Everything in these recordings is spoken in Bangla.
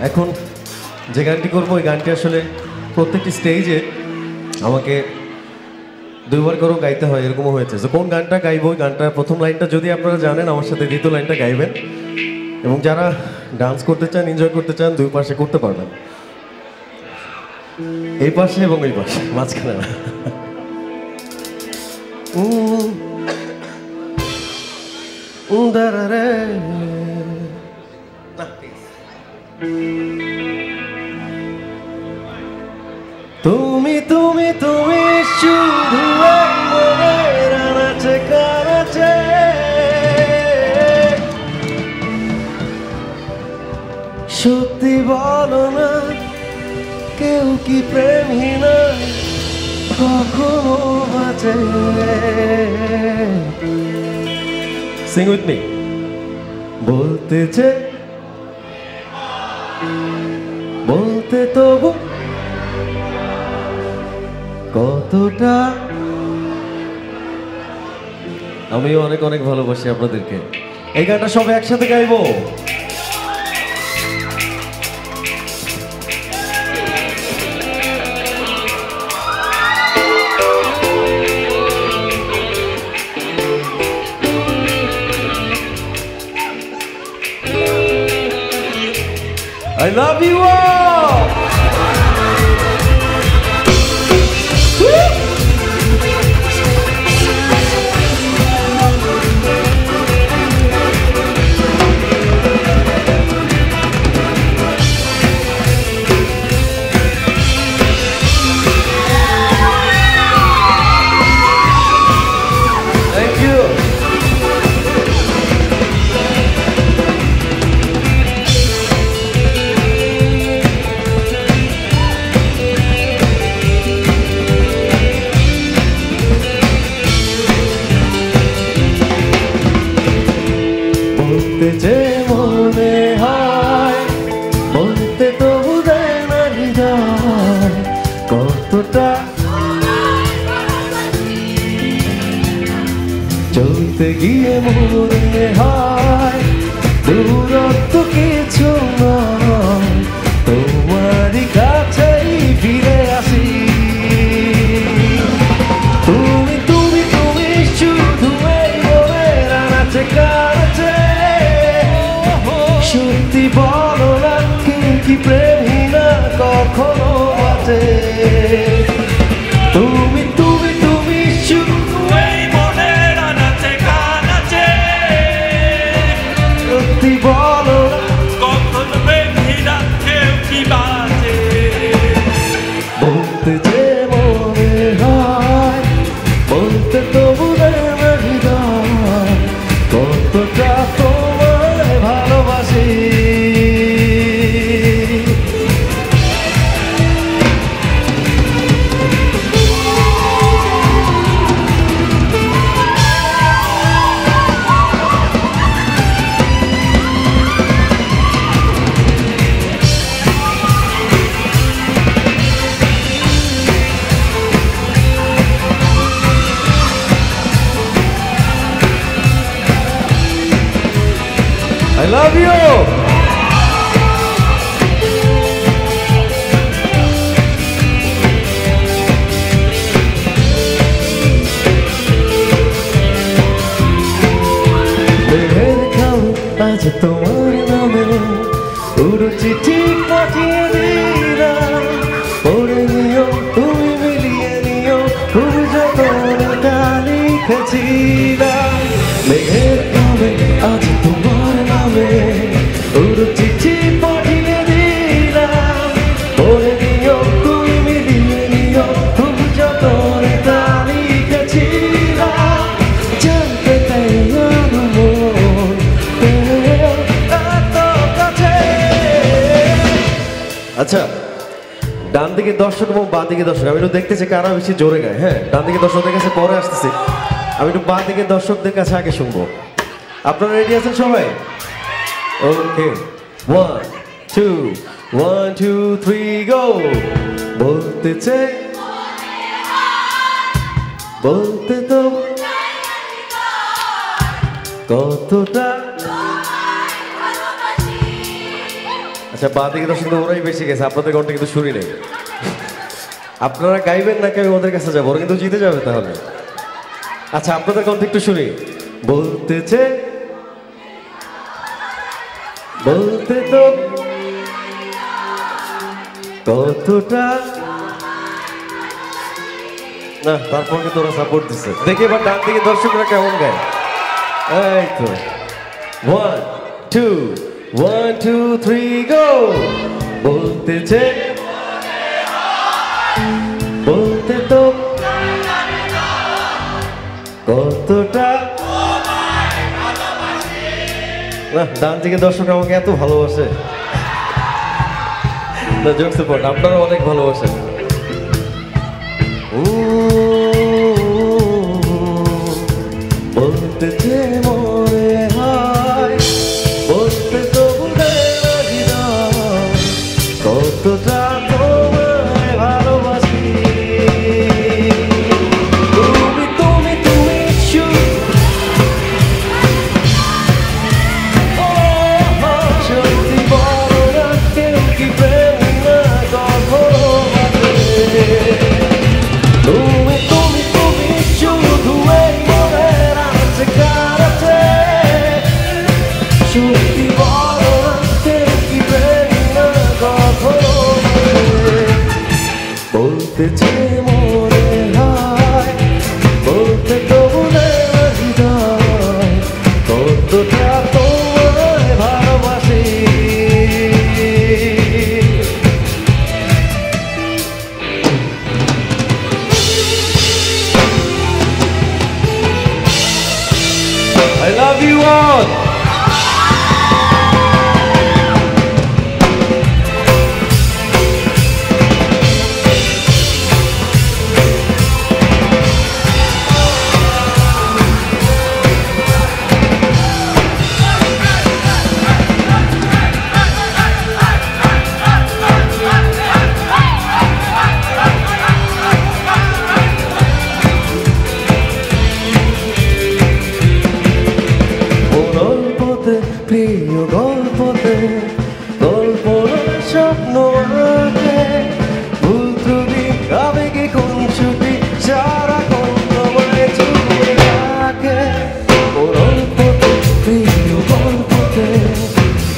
এখন যে গানটি করবো ওই গানটি আসলে প্রত্যেকটি স্টেজে আমাকে দুইবার করেও গাইতে হয়, এরকমও হয়েছে। তো কোন গানটা গাইবো, ওই গানটার প্রথম লাইনটা যদি আপনারা জানেন আমার সাথে দ্বিতীয় লাইনটা গাইবেন, এবং যারা ডান্স করতে চান, এনজয় করতে চান, দুই পাশে করতে পারবেন, এই পাশে এবং এই পাশে, মাঝখানে না। তুমি তুমি তুমি শুধু মনের আনাচে কানাচে, সত্যি বলো না কেউ কি প্রেমহীনা কখনো বাঁচে? Sing with me. বলতে যে বলতে তবু কতটা আমিও অনেক অনেক ভালোবাসি আপনাদেরকে। এই গানটা সবাই একসাথে গাইবো। I love you all! Thank you. বলতে যে মনে হয় বলতে তবু দেয় না হৃদয় কতটা, চলতে গিয়ে মনে হয় দূরত্ব কিছু নয়, তোমারই কাছেই ফিরে আসি। তুমি তুমি তুমি শুধু এই মনের আনাচে কানাচে, সত্যি বলো না কেউ কি প্রেমহীনা কখনো বাঁচে? তুমি তুমি তুমি শুধু এই মনের আনাচে কানাচে, সত্যি বলো না কখনো প্রেমহীনা কেউ কি বাঁচে? বলতে যে মনে হয় বলতে তবু দেয় না হৃদয় কতটা তোমায় ভালোবাসি। I love you! মেঘের খাও আজ তোমার নামে পুরো চিঠি পাঠিয়ে দিলাম, পড়ে নিও তুমি মিলিয়ে নিও খুব যতটা লিখেছিলাম। মেঘের খাবে আজ তোমার নামে পুরো চিঠি পাঠিয়ে দিলাম, পড়ে নিও তুমি মিলিয়ে নিও খুব যতটা লিখেছিলাম। জানতে চাই আমার মন এত কাছে। আচ্ছা, ডান দিকে দর্শক এবং বাঁ দিকে দর্শক, আমি একটু দেখতেছি কারা বেশি জোরে গায়। হ্যাঁ, ডান দিকে দর্শকদের কাছে পরে আসতেছি, আমি একটু বাঁ দিকে দর্শকদের কাছে আগে শুনবো। আপনারা রেডি আছেন সবাই? ওকে, 1 2 1 2 3 গো। বলতে চাই বলতে তো কতটা। আচ্ছা বাঁ দিকে দর্শক তো ওরাই বেশি গেছে, আপনাদের কণ্ঠে কিন্তু শুনি নেই। আপনারা গাইবেন নাকি আমি ওদের কাছে যাবো? ওরা কিন্তু জিতে যাবে তাহলে। আচ্ছা আপনাদের কণ্ঠে একটু শুনি। বলতেছে বলতে তো কতটা না, তারপর কিন্তু ওরা সাপোর্ট দিচ্ছে। দেখি এবার ডান দিকে দর্শকরা কেমন গায়। এই তো 1 2 1 2 3 গো। বলতেছে বলতে তো কতটা না, ডান দিকে দর্শক আমাকে এত ভালোবাসে না, জোকস পট আপনারা অনেক ভালোবাসেন। বলতে যে মনে হয় বলতে তো কতটা তোমায় ভালোবাসি। তুমি তুমি তুমি সত্যি বলো না, কেউ কি প্রেম না কখনো বাঁচে। তুমি তুমি তুমি শুধু এই মনের আছে কাছে, সত্যি বলো না, কেউ কি প্রেম না কখনো বাঁচে। বলতে যে মনে হয় বলতে তো মনে হৃদয় কতটা তোমায় ভালোবাসি। I love you all. প্রিয় গল্পতে কল্পনার স্বপ্ন আঁকে, ভুল ত্রুটি আবেগে কোন ছুটি সারাক্ষণ তোমায় চুপে রাখে। গল্পতে প্রিয় গল্পতে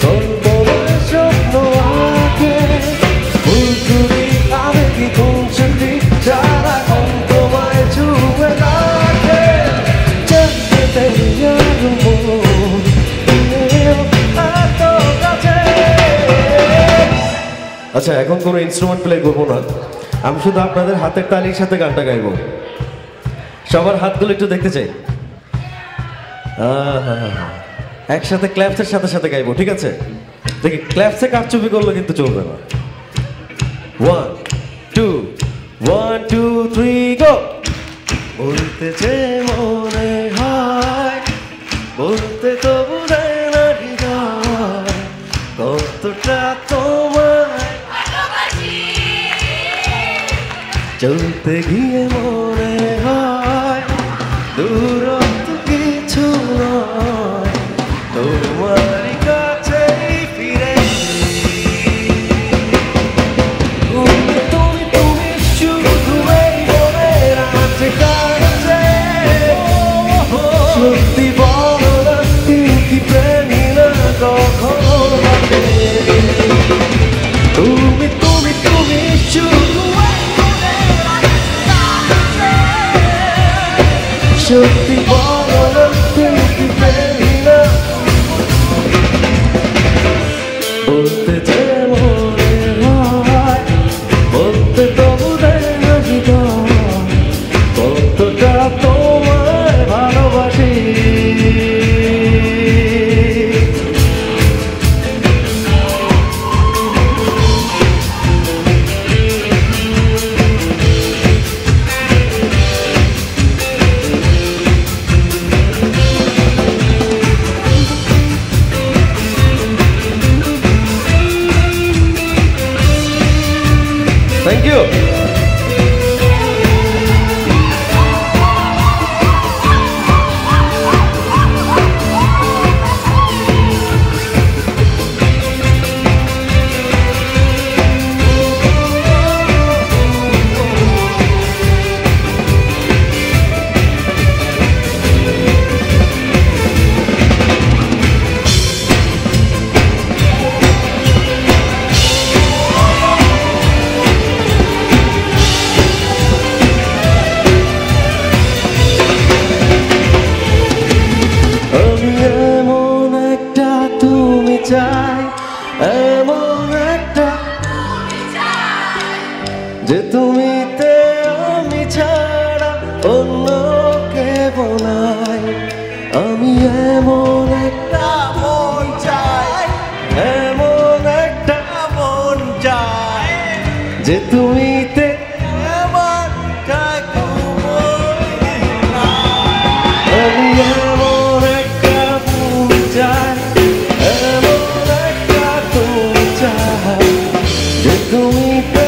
কল্পনার স্বপ্ন আঁকে, ভুল ত্রুটি আবেগে কোন ছুটি সারাক্ষণ তোমায় চুপে রাখে। যেতে আচ্ছা এখন কোনো ইনস্ট্রুমেন্ট প্লে করবো না, আমি শুধু আপনাদের হাতের তালির সাথে গানটা গাইবো। সবার হাতগুলো একটু দেখতে চাই। একসাথে ক্ল্যাপসের সাথে সাথে গাইবো, ঠিক আছে? দেখি ক্ল্যাপসে কারচুপি করলে কিন্তু চলবে না। 1 2 1 2 3 গো। বলতে যে মনে হয় বলতে তো বোঝে না হৃদয় কতটা তোমায় ভালোবাসি। চলতে গিয়ে মনে হয় দূরত্ব কিছু নয়, তোমার কাছেই ফিরে। তুমি তুমি তুমি শুধু এই মনের আছে কাছে, সত্যি বলো না, কেউ কি প্রেমী না কখনো বাঁচে। তুমি তুমি তুমি শুধু সত্যি বলো না, কেউ কি প্রেমী না। বলতে যে মনে হয় বলতে তো বোঝে না হৃদয় কতটা তোমায় ভালোবাসি। Thank you. চাই, এমন একটা যে তুমিতে আমি ছাড়া অন্য কেউ নাই। আমি এমন একটা মন চাই, এমন একটা মন চাই, যে তুমিতে এমনটা আমি এমন একটা মন চাই, এমন একটা তুমি চাই যে তুমিতে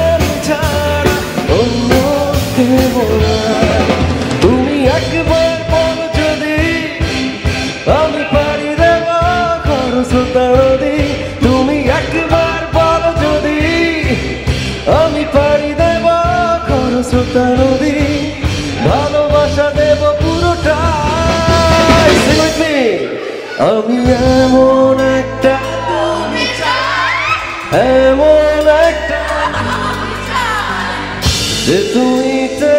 আমি ছাড়া অন্য কেউ নাই। তুমি একবার বলো যদি আমি পারি দেব খরস্রোতা নদী, তুমি একবার বলো যদি আমি পারি দেব খরস্রোতা নদী, ভালোবাসা দেব পুরোটাই। Sing with me. আমি এমন একটা এমন একটা যে তুমিতে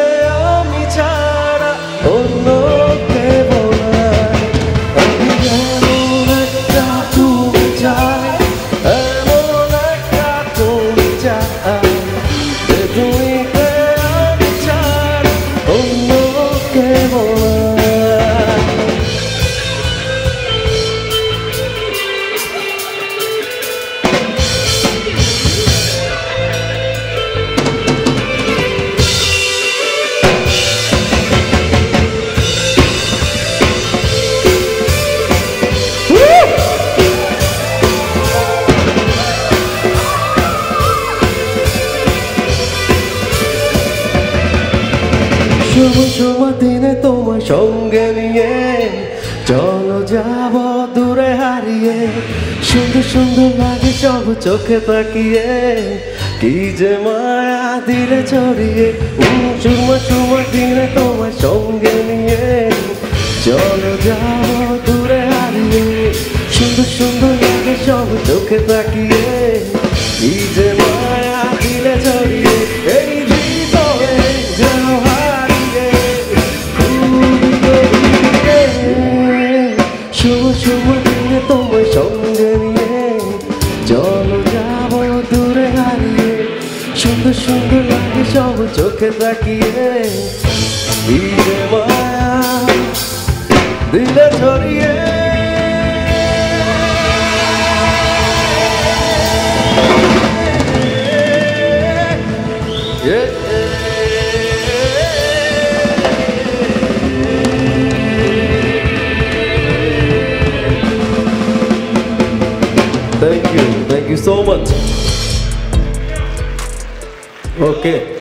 আমি ছাড়া অন্য কেউ নাই। আমি এমন একটা তুমি চাই, এমন একটা তুমি চাই যে তুমিতে আমি ছাড়া অন্য কেউ নাই। সময় সময় দিনে তোমার সঙ্গে নিয়ে চলো যাব দূরে হারিয়ে, সুন্দর সুন্দর লাগে সব চোখে তাকিয়ে, কি যে মায়া দিলে ছড়িয়ে। সময় সময় দিনে তোমার সঙ্গে নিয়ে চলো যাব দূরে হারিয়ে, সুন্দর সুন্দর লাগে সব চোখে তাকিয়ে, কি যে মায়া দিলে ছড়িয়ে। এই হৃদয়ে যেন সময় দিনে তোমার সঙ্গে নিয়ে চলো যাব দূরে হারিয়ে, সুন্দর সুন্দর লাগে সব চোখে তাকিয়ে, দিলে মায়া দিলে ছড়িয়ে। Thank you so much. Okay.